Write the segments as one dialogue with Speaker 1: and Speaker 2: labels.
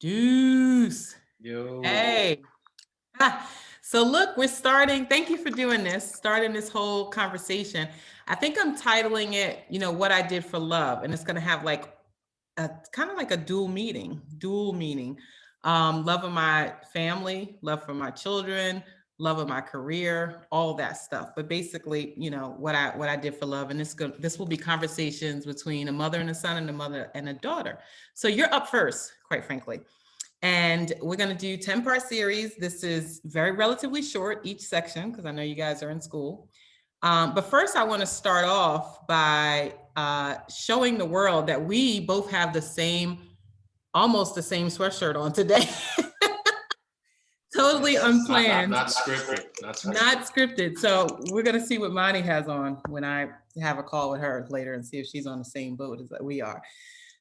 Speaker 1: Deuce.
Speaker 2: Yo.
Speaker 1: Hey. So look, we're starting. Thank you for doing this, starting this whole conversation. I think I'm titling it, what I did for love. And it's going to have like a kind of like a dual meaning. Love of my family, love for my children, love of my career, all that stuff. But basically, what I did for love. And this will be conversations between a mother and a son and a mother and a daughter. So you're up first, quite frankly. And we're going to do 10-part series. This is very relatively short, each section, because I know you guys are in school. But first, I want to start off by showing the world that we both have almost the same sweatshirt on today. Totally unplanned.
Speaker 2: Not scripted.
Speaker 1: Not scripted. So we're going to see what Monty has on when I have a call with her later and see if she's on the same boat as we are.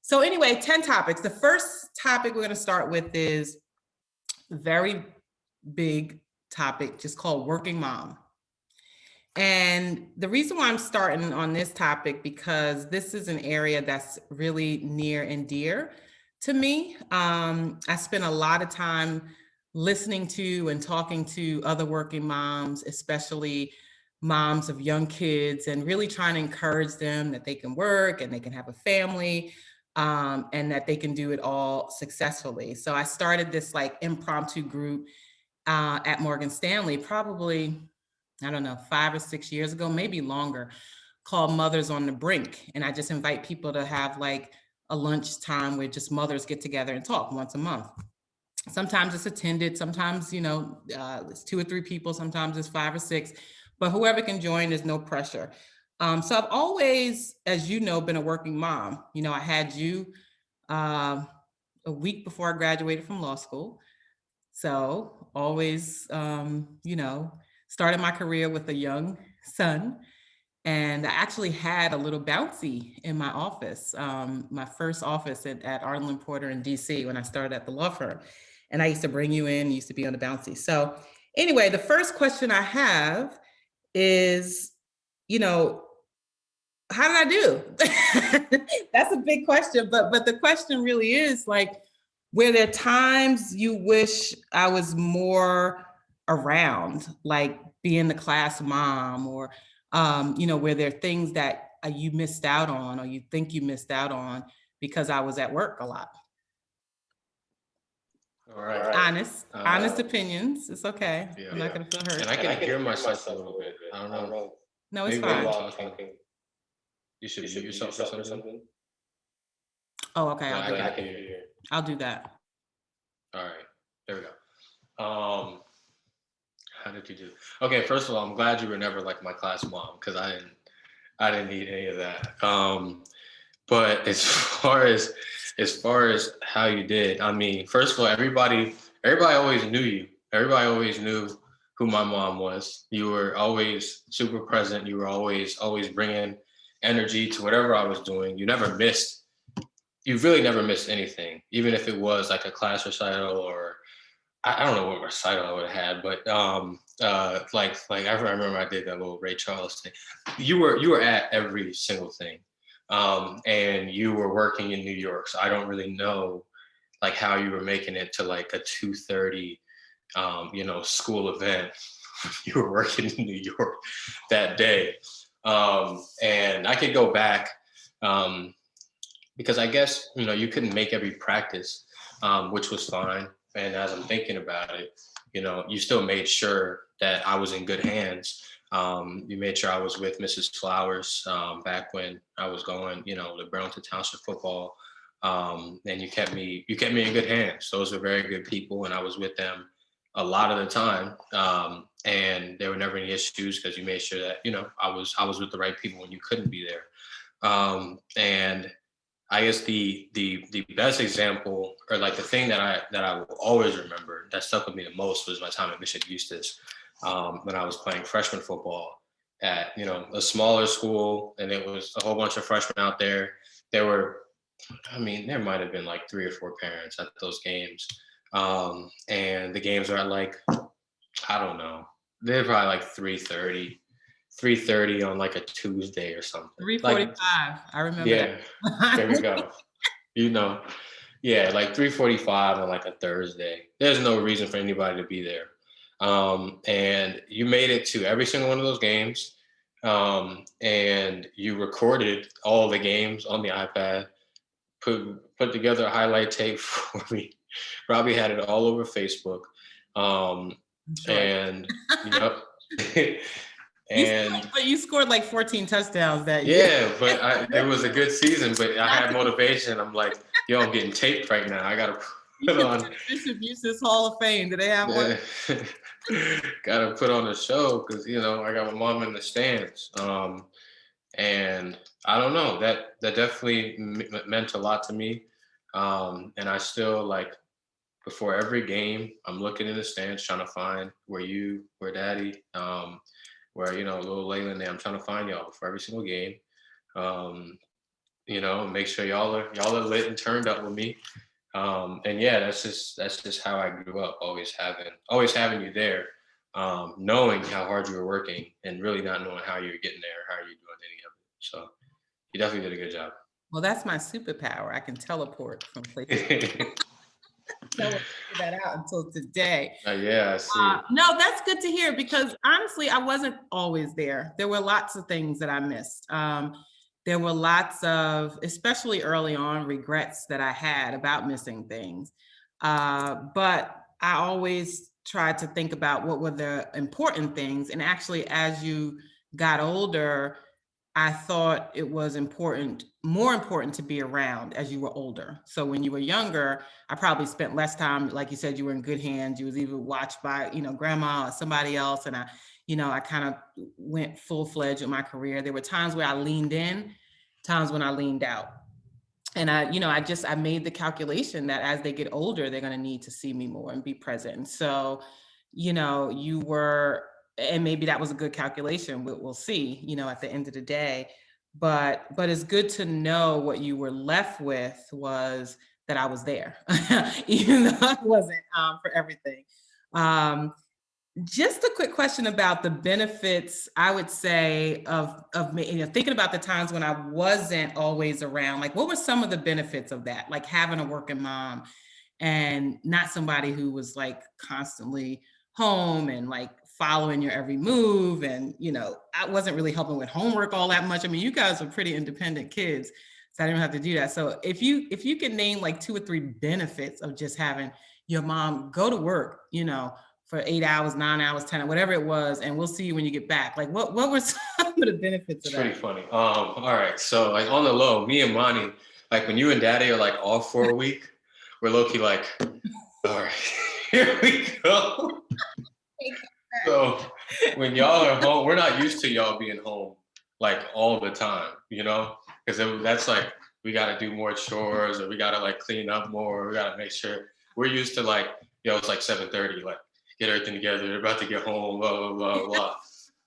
Speaker 1: So anyway, 10 topics. The first topic we're going to start with is a very big topic, just called working mom. And the reason why I'm starting on this topic, because this is an area that's really near and dear to me. I spent a lot of time listening to and talking to other working moms, especially moms of young kids, and really trying to encourage them that they can work and they can have a family, and that they can do it all successfully. So I started this like impromptu group at Morgan Stanley, probably, I don't know, 5 or 6 years ago, maybe longer, called Mothers on the Brink. And I just invite people to have like a lunch time where just mothers get together and talk once a month. Sometimes it's attended, sometimes, it's 2 or 3 people, sometimes it's 5 or 6, but whoever can join, there's no pressure. So I've always, as you know, been a working mom. I had you a week before I graduated from law school. So always, started my career with a young son. And I actually had a little bouncy in my office, my first office at Arnold & Porter in DC when I started at the law firm. And I used to bring you in, used to be on the bouncy. So anyway, the first question I have is, you know, how did I do? That's a big question, but the question really is like, were there times you wish I was more around, like being the class mom, or were there things that you missed out on, or you think you missed out on because I was at work a lot?
Speaker 2: All right.
Speaker 1: Honest opinions. It's okay.
Speaker 2: Yeah.
Speaker 1: I'm not gonna feel hurt.
Speaker 2: And I can hear myself a little bit. I don't know.
Speaker 1: No, it's
Speaker 2: Maybe while
Speaker 1: fine.
Speaker 2: you're talking, you should mute yourself or something.
Speaker 1: Oh, okay.
Speaker 2: No,
Speaker 1: I'll do
Speaker 2: I
Speaker 1: that.
Speaker 2: can hear you.
Speaker 1: I'll do that.
Speaker 2: All right. There we go. How did you do? Okay, first of all, I'm glad you were never like my class mom, because I didn't need any of that. But as far as how you did, I mean, first of all, everybody always knew you. Everybody always knew who my mom was. You were always super present. You were always bringing energy to whatever I was doing. You really never missed anything, even if it was like a class recital, or I don't know what recital I would have had, but like I remember I did that little Ray Charles thing. You were at every single thing, and you were working in New York, so I don't really know like how you were making it to like a 2:30, school event. You were working in New York that day, and I could go back, because I guess you couldn't make every practice, which was fine. And as I'm thinking about it, you still made sure that I was in good hands. You made sure I was with Mrs. Flowers, back when I was going, to Burlington Township football. And you kept me in good hands. Those were very good people, and I was with them a lot of the time. And there were never any issues, because you made sure that I was with the right people when you couldn't be there. And I guess the best example, or like the thing that I will always remember that stuck with me the most, was my time at Bishop Eustace, when I was playing freshman football at a smaller school, and it was a whole bunch of freshmen out there. There might have been like 3 or 4 parents at those games, and the games are at like, I don't know, they're probably like 3:30 on like a Tuesday or something.
Speaker 1: 3:45. I remember
Speaker 2: Yeah,
Speaker 1: that.
Speaker 2: there we go. You know, Yeah, like 3:45 on like a Thursday. There's no reason for anybody to be there. And you made it to every single one of those games. And you recorded all the games on the iPad, put together a highlight tape for me, probably had it all over Facebook.
Speaker 1: Sure.
Speaker 2: And yep. And
Speaker 1: but you scored like 14 touchdowns that year.
Speaker 2: yeah, but it was a good season, but I had motivation. I'm like, yo, I'm getting taped right now. I gotta put on
Speaker 1: Bishop Eustace Hall of Fame. Do they have one?
Speaker 2: gotta put on a show because I got my mom in the stands. And I don't know, that definitely meant a lot to me. And I still like before every game, I'm looking in the stands trying to find where daddy, where little Layla and them. I'm trying to find y'all before every single game. Make sure y'all are lit and turned up with me. And yeah, that's just how I grew up, always having you there, knowing how hard you were working and really not knowing how you were getting there, how you're doing any of it. So you definitely did a good job.
Speaker 1: Well, that's my superpower. I can teleport from places. No one figured that out until today.
Speaker 2: Yeah, I see.
Speaker 1: No, that's good to hear because honestly, I wasn't always there. There were lots of things that I missed. There were lots of, especially early on, regrets that I had about missing things. But I always tried to think about what were the important things. And actually, as you got older, I thought it was more important to be around as you were older. So when you were younger, I probably spent less time, like you said, you were in good hands. You was either watched by, grandma or somebody else. And I kind of went full-fledged with my career. There were times where I leaned in, times when I leaned out. And I made the calculation that as they get older, they're going to need to see me more and be present. And so, you were, and maybe that was a good calculation, we'll see, at the end of the day. But it's good to know what you were left with was that I was there, even though I wasn't for everything. Just a quick question about the benefits, I would say, of thinking about the times when I wasn't always around. Like, what were some of the benefits of that? Like having a working mom and not somebody who was like constantly home and like following your every move. And, I wasn't really helping with homework all that much. I mean, you guys are pretty independent kids, so I didn't have to do that. So if you can name like 2 or 3 benefits of just having your mom go to work, for 8 hours, 9 hours, 10, whatever it was, and we'll see you when you get back. Like, what were some of the benefits of that?
Speaker 2: It's pretty funny. All right, so like on the low, me and Monty, like when you and Daddy are like off for a week, we're low-key like, all right, here we go. So when y'all are home, we're not used to y'all being home like all the time, because that's like we got to do more chores or we got to like clean up more. We got to make sure we're used to like, it's like 7:30, like get everything together. They're about to get home, blah, blah, blah,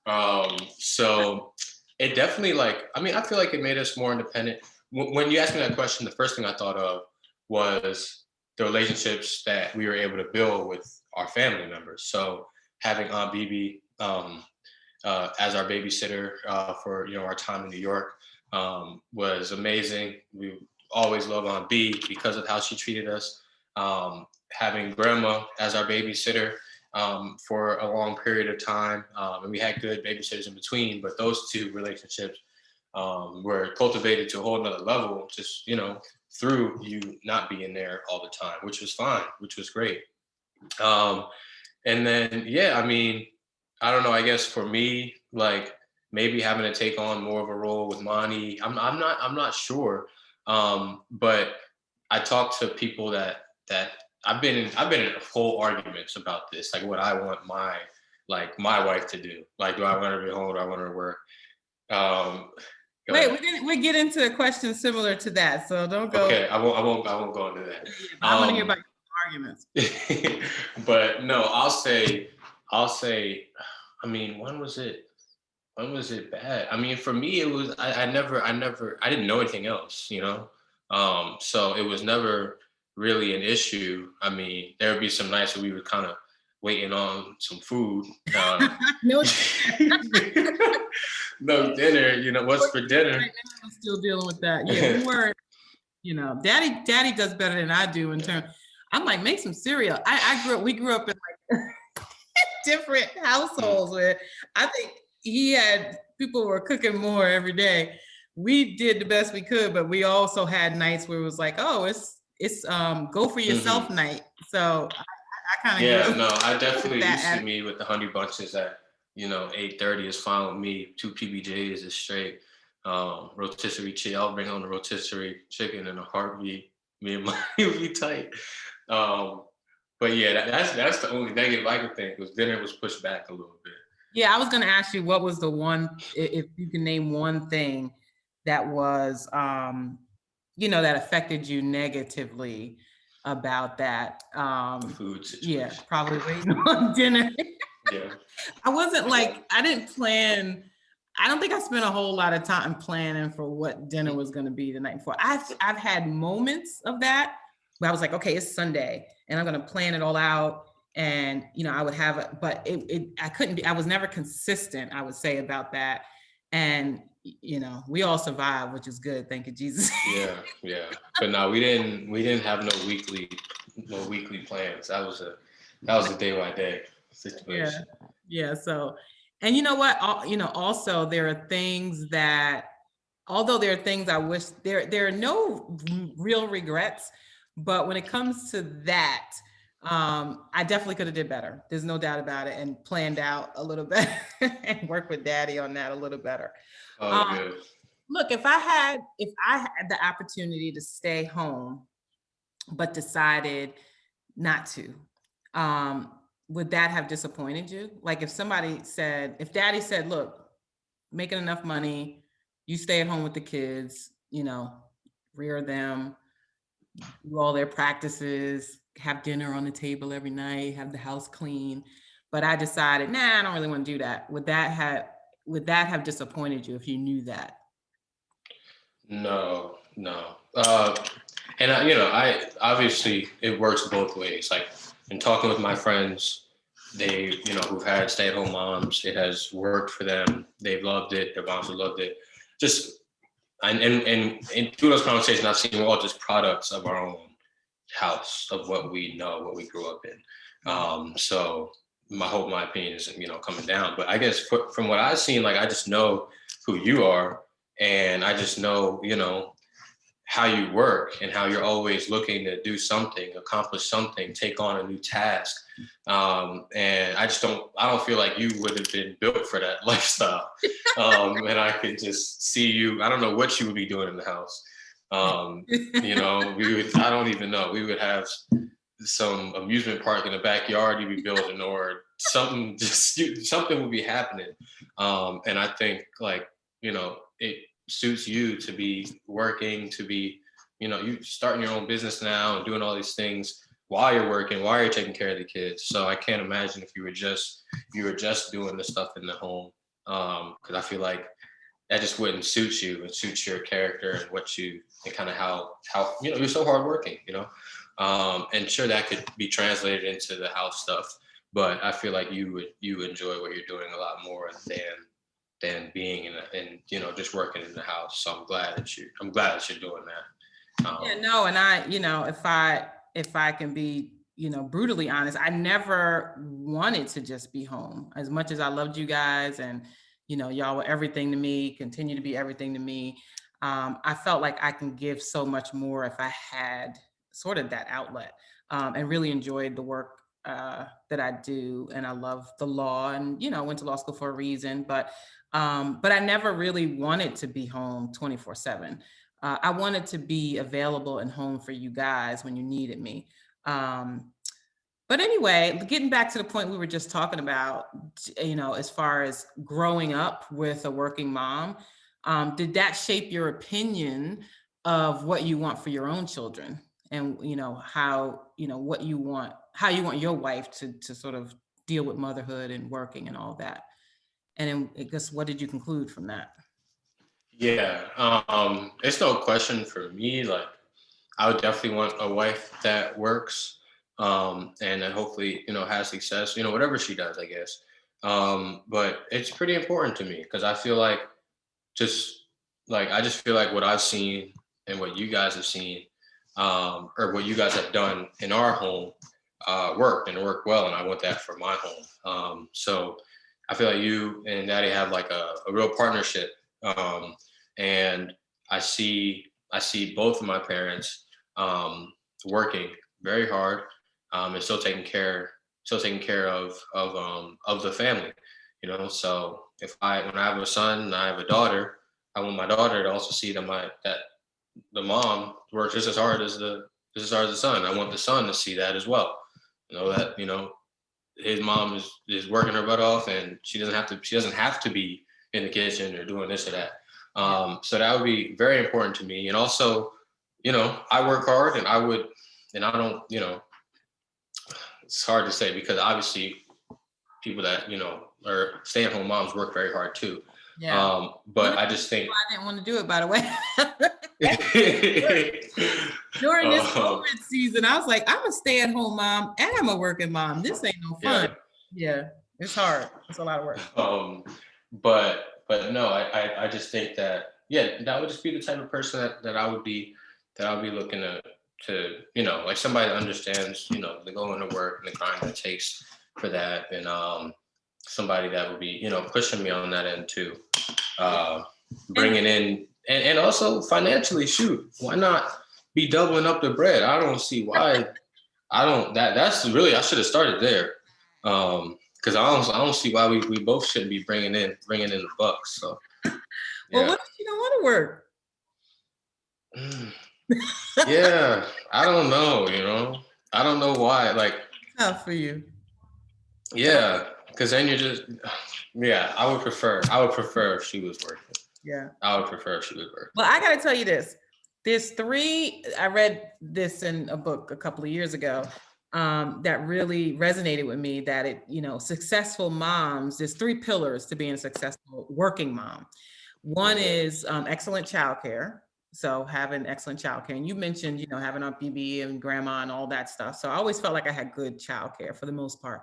Speaker 2: blah. So it definitely I feel like it made us more independent. When you asked me that question, the first thing I thought of was the relationships that we were able to build with our family members. So having Aunt Bibi as our babysitter for our time in New York was amazing. We always love Aunt B because of how she treated us. Having grandma as our babysitter for a long period of time, and we had good babysitters in between, but those 2 relationships were cultivated to a whole nother level, just through you not being there all the time, which was fine, which was great. And then, yeah, I don't know, I guess for me, like maybe having to take on more of a role with Monty, I'm not sure. But I talked to people that I've been in whole arguments about this, like what I want my wife to do. Like, do I want her to be home? Do I want her to work?
Speaker 1: Wait, we get into a question similar to that, so don't go.
Speaker 2: Okay, I won't go into that.
Speaker 1: I want to hear about your arguments.
Speaker 2: But no, I'll say. When was it? When was it bad? For me, it was. I didn't know anything else. So it was never really an issue. There would be some nights where we were kind of waiting on some food.
Speaker 1: No
Speaker 2: dinner. What's for dinner?
Speaker 1: Right now, I'm still dealing with that. Yeah, we weren't. Daddy does better than I do in terms. I'm like, make some cereal. We grew up in like different households where I think people were cooking more every day. We did the best we could, but we also had nights where it was like, oh, it's go for yourself night. So I kind of
Speaker 2: yeah, no, I definitely used
Speaker 1: that
Speaker 2: to me with the Honey Bunches at 8:30 is fine with me. 2 PBJs is straight. Rotisserie chicken. I'll bring on the rotisserie chicken in a heartbeat. Me and mine would be tight. But yeah, that's the only negative I could think was dinner was pushed back a little bit.
Speaker 1: Yeah, I was going to ask you what was the one, if you can name one thing that was, that affected you negatively about that.
Speaker 2: The food situation.
Speaker 1: Yeah, probably waiting on dinner.
Speaker 2: Yeah.
Speaker 1: I didn't plan. I don't think I spent a whole lot of time planning for what dinner was going to be the night before. I've had moments of that where I was like, okay, it's Sunday and I'm going to plan it all out. And, I would have it, but I couldn't be, I was never consistent, I would say, about that. And, we all survived, which is good. Thank you, Jesus.
Speaker 2: Yeah. But no, we didn't have no weekly plans. That was a day by day situation.
Speaker 1: Yeah. So, and you know what? Also there are things that, although there are things I wish there are no real regrets, but when it comes to that, I definitely could have did better. There's no doubt about it, and planned out a little bit and worked with Daddy on that a little better.
Speaker 2: Good.
Speaker 1: Look, if I had the opportunity to stay home, but decided not to, would that have disappointed you? Like if Daddy said, look, making enough money, you stay at home with the kids, rear them, do all their practices, have dinner on the table every night, have the house clean. But I decided, I don't really want to do that. Would that have disappointed you if you knew that?
Speaker 2: No. And I obviously it works both ways. Like in talking with my friends, they, who've had stay-at-home moms, it has worked for them. They've loved it. Their moms have loved it. And through those conversations, I've seen we're all just products of our own house, of what we know, what we grew up in. So my opinion isn't, coming down. But I guess from what I've seen, like I just know who you are, and I just know, how you work and how you're always looking to do something, accomplish something, take on a new task. And I don't feel like you would have been built for that lifestyle. And I could just see you, I don't know what you would be doing in the house. I don't even know. We would have some amusement park in the backyard you'd be building, or something, something would be happening. And I think it suits you to be working, to be, you starting your own business now and doing all these things while you're working, while you're taking care of the kids. So I can't imagine if you were just doing the stuff in the home. Cause I feel like that just wouldn't suit you and suit your character and kind of how, you're so hardworking, and sure that could be translated into the house stuff, but I feel like you enjoy what you're doing a lot more than being in just working in the house. So I'm glad that you're doing that.
Speaker 1: And if I can be, brutally honest, I never wanted to just be home. As much as I loved you guys and, y'all were everything to me, continue to be everything to me. I felt like I can give so much more if I had sort of that outlet, and really enjoyed the work that I do. And I love the law and, went to law school for a reason, but I never really wanted to be home 24/7. I wanted to be available and home for you guys when you needed me. But anyway, getting back to the point we were just talking about, as far as growing up with a working mom, did that shape your opinion of what you want for your own children? And, how you want your wife to sort of deal with motherhood and working and all that. And then I guess, what did you conclude from that?
Speaker 2: Yeah, it's no question for me. Like, I would definitely want a wife that works, and that hopefully, has success, whatever she does, I guess. But it's pretty important to me because I feel like I just feel like what I've seen and what you guys have seen, or what you guys have done in our home, worked and worked well, and I want that for my home. So I feel like you and Daddy have like a real partnership, and I see both of my parents working very hard, and still taking care of the family. So when I have a son and I have a daughter, I want my daughter to also see that the mom works just as hard as the son. I want the son to see that as well. That his mom is working her butt off, and she doesn't have to be in the kitchen or doing this or that. So that would be very important to me. And also, I work hard, and I don't, it's hard to say because obviously people that are stay-at-home moms work very hard too.
Speaker 1: Yeah.
Speaker 2: But I just think
Speaker 1: I didn't want to do it, by the way. During this COVID season, I was like, I'm a stay-at-home mom and I'm a working mom. This ain't no fun. Yeah, it's hard. It's a lot of work.
Speaker 2: But no, I just think that that would just be the type of person that I would be looking to like somebody that understands the going to work and the grind that it takes for that, and somebody that would be pushing me on that end too, bringing in and also financially. Shoot, why not be doubling up the bread? I don't see why. That's really, I should have started there, because I don't see why we both shouldn't be bringing in the bucks. So
Speaker 1: well, what if you don't want to work?
Speaker 2: Yeah, I don't know. I don't know why. Like,
Speaker 1: tough for you.
Speaker 2: Yeah, because then you're just, I would prefer if she was working.
Speaker 1: Yeah.
Speaker 2: I would prefer if she was working.
Speaker 1: Well, I got to tell you this. There's three, I read this in a book a couple of years ago, that really resonated with me, that successful moms, there's three pillars to being a successful working mom. One is excellent childcare. So having excellent childcare. And you mentioned, having Aunt BB and grandma and all that stuff. So I always felt like I had good childcare for the most part.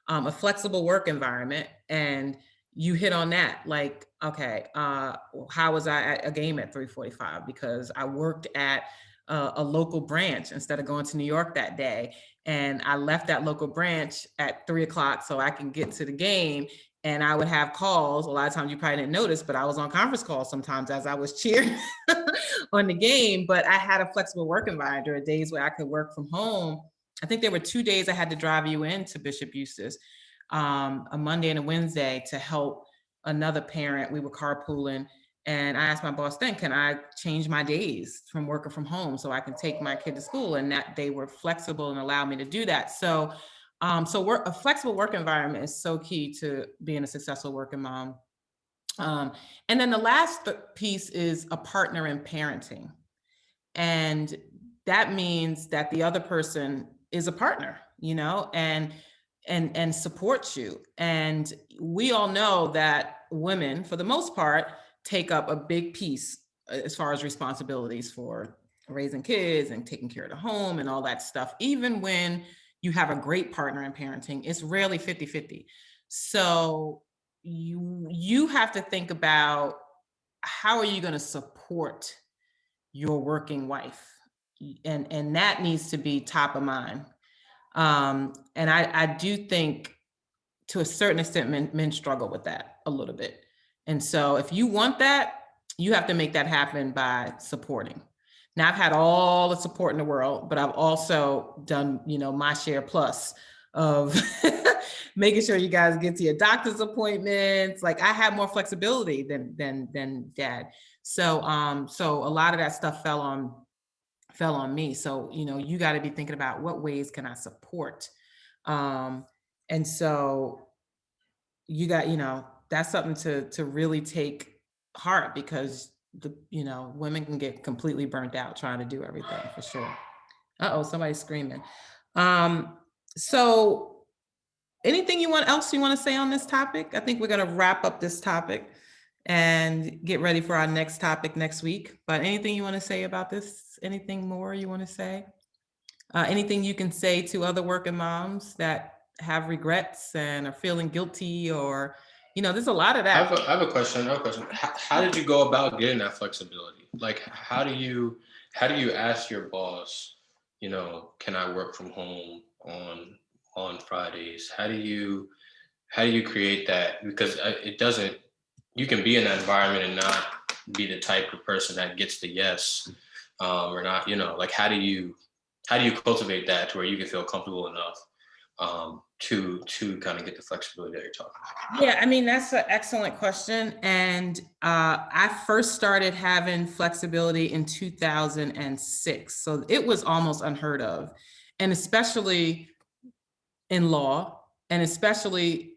Speaker 1: A flexible work environment. And you hit on that, like, okay, how was I at a game at 3:45? Because I worked at a local branch instead of going to New York that day. And I left that local branch at 3:00 so I can get to the game. And I would have calls. A lot of times you probably didn't notice, but I was on conference calls sometimes as I was cheering on the game. But I had a flexible work environment. There were days where I could work from home. I think there were 2 days I had to drive you into Bishop Eustace, a Monday and a Wednesday, to help another parent. We were carpooling. And I asked my boss then, can I change my days from working from home so I can take my kid to school? And that they were flexible and allowed me to do that. So a flexible work environment is so key to being a successful working mom. And then the last piece is a partner in parenting. And that means that the other person is a partner, and supports you. And we all know that women, for the most part, take up a big piece as far as responsibilities for raising kids and taking care of the home and all that stuff. Even when you have a great partner in parenting, it's rarely 50-50. So you have to think about, how are you going to support your working wife? And that needs to be top of mind. And I do think, to a certain extent, men struggle with that a little bit. And so if you want that, you have to make that happen by supporting. Now, I've had all the support in the world, but I've also done, my share plus of making sure you guys get to your doctor's appointments. Like, I have more flexibility than Dad. So a lot of that stuff fell on me. So, you got to be thinking about, what ways can I support? And so you got, that's something to really take heart, because women can get completely burnt out trying to do everything, for sure. Somebody's screaming. So anything else you want to say on this topic? I think we're going to wrap up this topic and get ready for our next topic next week. But anything you want to say about this? Anything more you want to say? Anything you can say to other working moms that have regrets and are feeling guilty, or, there's a lot of that.
Speaker 2: I have a question. How did you go about getting that flexibility? Like, how do you, how do you ask your boss, can I work from home on Fridays? How do you create that? Because it doesn't, you can be in that environment and not be the type of person that gets the yes, or not, like how do you cultivate that to where you can feel comfortable enough to kind of get the flexibility that you're talking about?
Speaker 1: Yeah, I mean, that's an excellent question. And I first started having flexibility in 2006. So it was almost unheard of. And especially in law, and especially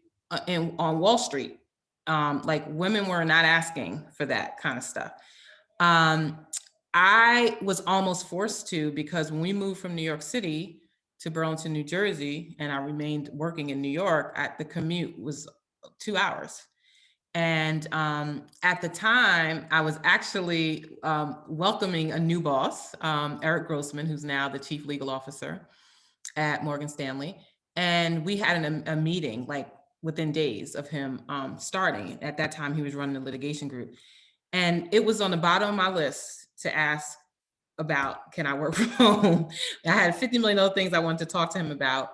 Speaker 1: on Wall Street. Like women were not asking for that kind of stuff. Um, I was almost forced to, because when we moved from New York City to Burlington, New Jersey, and I remained working in New York, the commute was 2 hours. And at the time, I was actually welcoming a new boss, Eric Grossman, who's now the chief legal officer at Morgan Stanley. And we had a meeting like within days of him starting. At that time, he was running the litigation group. And it was on the bottom of my list to ask about, can I work from home? I had 50 million other things I wanted to talk to him about.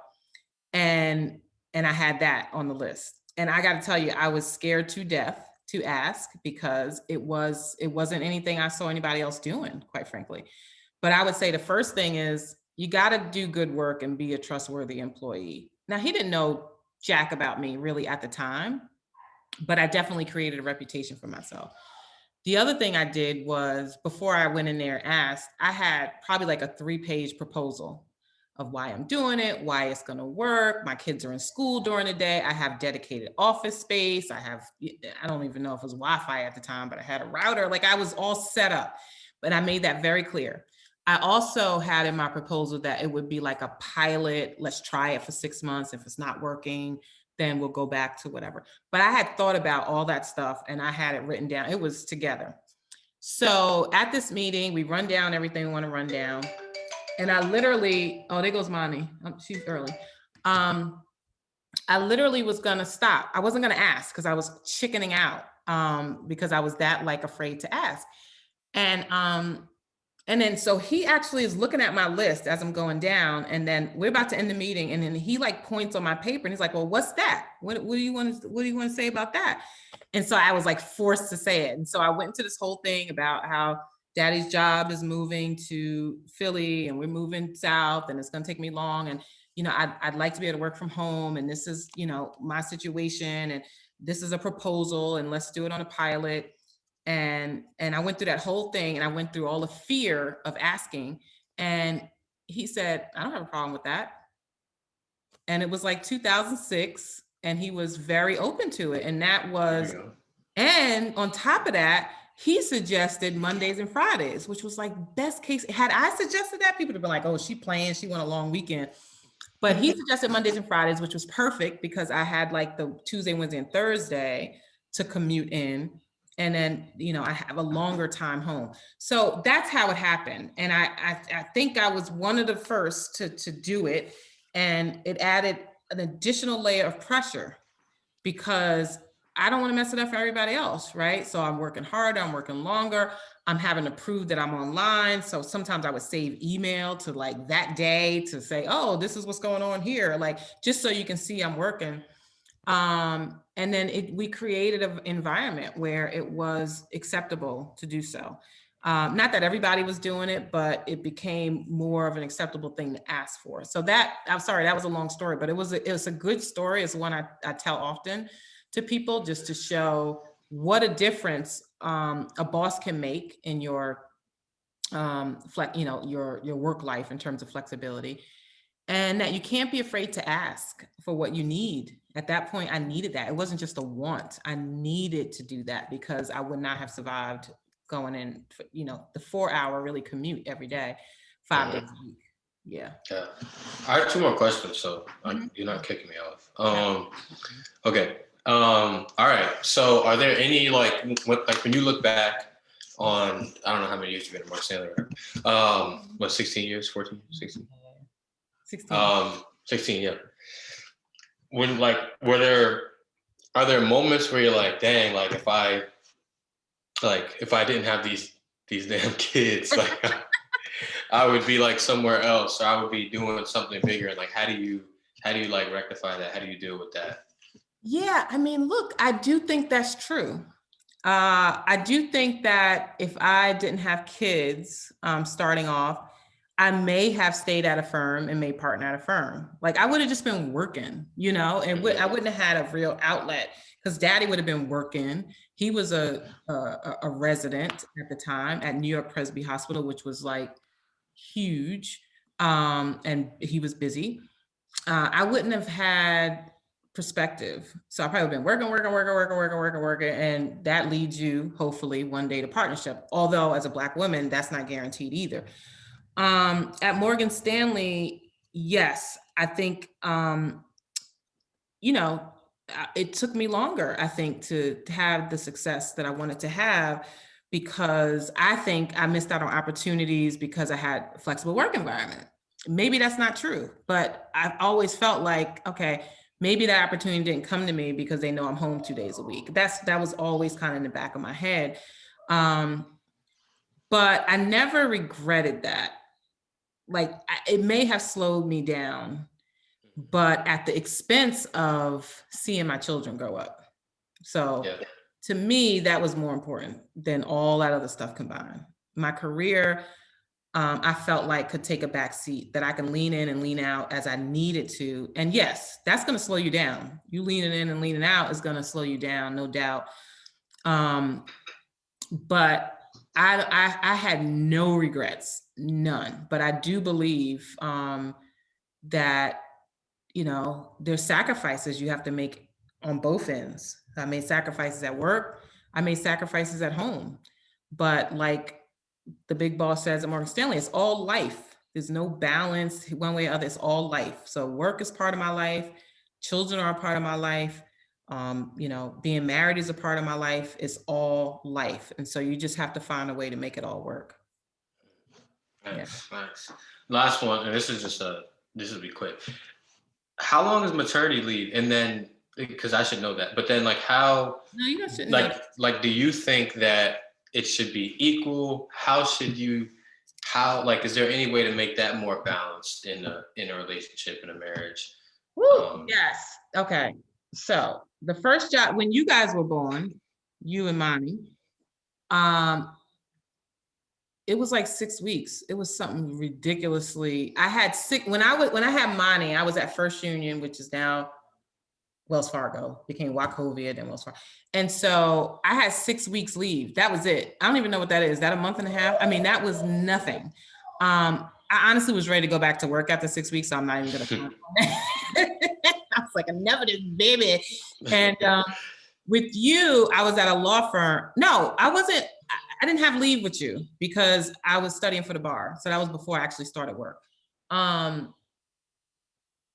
Speaker 1: And I had that on the list. And I got to tell you, I was scared to death to ask, because it wasn't anything I saw anybody else doing, quite frankly. But I would say the first thing is, you got to do good work and be a trustworthy employee. Now, he didn't know jack about me really at the time, but I definitely created a reputation for myself. The other thing I did was, before I went in there and asked, I had probably like a 3-page proposal of why I'm doing it, why it's going to work. My kids are in school during the day. I have dedicated office space. I don't even know if it was Wi-Fi at the time, but I had a router. Like, I was all set up, but I made that very clear. I also had in my proposal that it would be like a pilot. Let's try it for 6 months. If it's not working, then we'll go back to whatever. But I had thought about all that stuff and I had it written down. It was together. So at this meeting, we run down everything we want to run down. And I literally, oh, there goes Monty. She's early. I literally was going to stop. I wasn't going to ask because I was chickening out because I was that like afraid to ask. And then, so he actually is looking at my list as I'm going down, and then we're about to end the meeting. And then he like points on my paper and he's like, well, what's that? What do you want to say about that? And so I was like forced to say it. And so I went into this whole thing about how daddy's job is moving to Philly and we're moving south and it's going to take me long. And, I'd like to be able to work from home. And this is, my situation. And this is a proposal and let's do it on a pilot. And I went through that whole thing, and I went through all the fear of asking. And he said, I don't have a problem with that. And it was like 2006, and he was very open to it. And that was, and on top of that, he suggested Mondays and Fridays, which was like best case. Had I suggested that, people would have been like, oh, she playing, she went a long weekend. But he suggested Mondays and Fridays, which was perfect because I had like the Tuesday, Wednesday, and Thursday to commute in. And then, I have a longer time home. So that's how it happened. And I think I was one of the first to do it. And it added an additional layer of pressure because I don't want to mess it up for everybody else, right? So I'm working harder, I'm working longer. I'm having to prove that I'm online. So sometimes I would save email to like that day to say, oh, this is what's going on here. Like, just so you can see I'm working. And then we created an environment where it was acceptable to do so. Not that everybody was doing it, but it became more of an acceptable thing to ask for. So I'm sorry, that was a long story, but it was a good story. It's one I tell often to people just to show what a difference a boss can make in your your work life in terms of flexibility. And that you can't be afraid to ask for what you need. At that point, I needed that. It wasn't just a want. I needed to do that because I would not have survived going in, the 4-hour really commute every day, 5 days a week. Yeah.
Speaker 2: Yeah. I have 2 more questions, so you're not kicking me off. Okay. All right. So are there any, like when you look back on, I don't know how many years you've been at Morgan Stanley, 16 years, 14, 16?
Speaker 1: 16.
Speaker 2: 16, yeah. When are there moments where you're like, dang, like if I didn't have these damn kids, like I would be like somewhere else, or I would be doing something bigger. Like, how do you like rectify that? How do you deal with that?
Speaker 1: Yeah, I mean, look, I do think that's true. I do think that if I didn't have kids starting off, I may have stayed at a firm and may partner at a firm. Like I would have just been working, you know, and I wouldn't have had a real outlet because daddy would have been working. He was a resident at the time at New York Presby Hospital, which was like huge. And he was busy. I wouldn't have had perspective. So I probably been working, and that leads you hopefully one day to partnership. Although as a Black woman, that's not guaranteed either. At Morgan Stanley, yes, I think you know, it took me longer, I think, to have the success that I wanted to have because I think I missed out on opportunities because I had a flexible work environment. Maybe that's not true, but I've always felt like, okay, maybe that opportunity didn't come to me because they know I'm home 2 days a week. That was always kind of in the back of my head. But I never regretted that. Like it may have slowed me down, but at the expense of seeing my children grow up. So
Speaker 2: Yeah.
Speaker 1: to me, that was more important than all that other stuff combined. My career, I felt like could take a back seat, that I can lean in and lean out as I needed to. And yes, that's going to slow you down. You leaning in and leaning out is going to slow you down, no doubt. But I had no regrets, none. But I do believe that, you know, there's sacrifices you have to make on both ends. I made sacrifices at work. I made sacrifices at home. But like the big boss says at Morgan Stanley, it's all life. There's no balance one way or other. It's all life. So work is part of my life. Children are a part of my life. You know, being married is a part of my life. It's all life. And so you just have to find a way to make it all work.
Speaker 2: Nice, nice. Last one, and this will be quick. How long is maternity leave? And then, because I should know that, but then like how,
Speaker 1: No, you shouldn't.
Speaker 2: like, do you think that it should be equal? Like, is there any way to make that more balanced in a relationship, in a marriage?
Speaker 1: Yes. Okay. So the first job, when you guys were born, you and Monty, it was like 6 weeks. It was something ridiculously. I had when I had Monty, I was at First Union, which is now Wells Fargo, became Wachovia, then Wells Fargo. And so I had 6 weeks leave. That was it. I don't even know what that is. That a month and a half? I mean, that was nothing. I honestly was ready to go back to work after 6 weeks, so I'm not even gonna. I was like, I never did, baby. And with you, I was at a law firm. No, I wasn't. I didn't have leave with you because I was studying for the bar. So that was before I actually started work.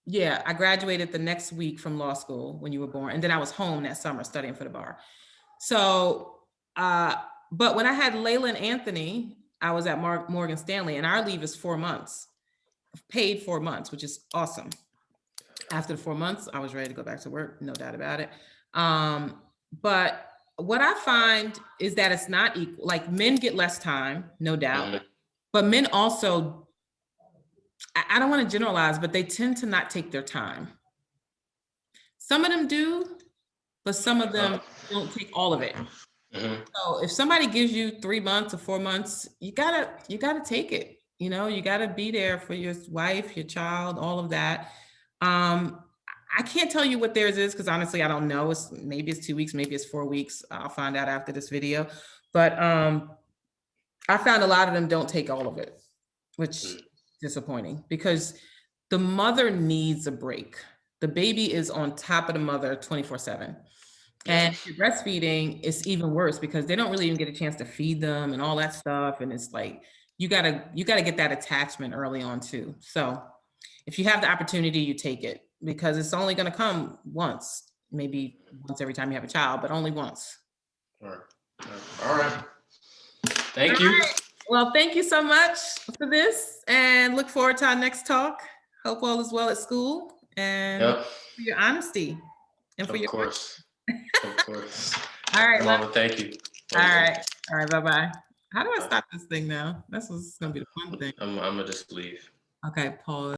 Speaker 1: Yeah, I graduated the next week from law school when you were born. And then I was home that summer studying for the bar. So, but when I had Layla and Anthony, I was at Morgan Stanley, and our leave is 4 months, paid 4 months, which is awesome. After the 4 months, I was ready to go back to work, no doubt about it. But what I find is that it's not equal. Like men get less time, no doubt, but men also, I don't want to generalize, but they tend to not take their time. Some of them do, but some of them don't take all of it. So if somebody gives you 3 months or 4 months, you gotta take it. You know, you gotta be there for your wife, your child, all of that. I can't tell you what theirs is because honestly, I don't know. Maybe it's 2 weeks, maybe it's 4 weeks. I'll find out after this video. But I found a lot of them don't take all of it, which is disappointing because the mother needs a break. The baby is on top of the mother 24/7. And if you're breastfeeding, it's even worse because they don't really even get a chance to feed them and all that stuff. And it's like, you gotta get that attachment early on too. So if you have the opportunity, you take it because it's only gonna come once, maybe once every time you have a child, but only once.
Speaker 2: All right. Thank you.
Speaker 1: Right. Well, thank you so much for this and look forward to our next talk. Hope all is well at school and for your honesty and for your
Speaker 2: course. Of course.
Speaker 1: All right.
Speaker 2: Mama, thank you.
Speaker 1: All right. Bye-bye. How do I stop this thing now? That's what's gonna be the fun thing.
Speaker 2: I'm gonna just leave.
Speaker 1: Okay, pause.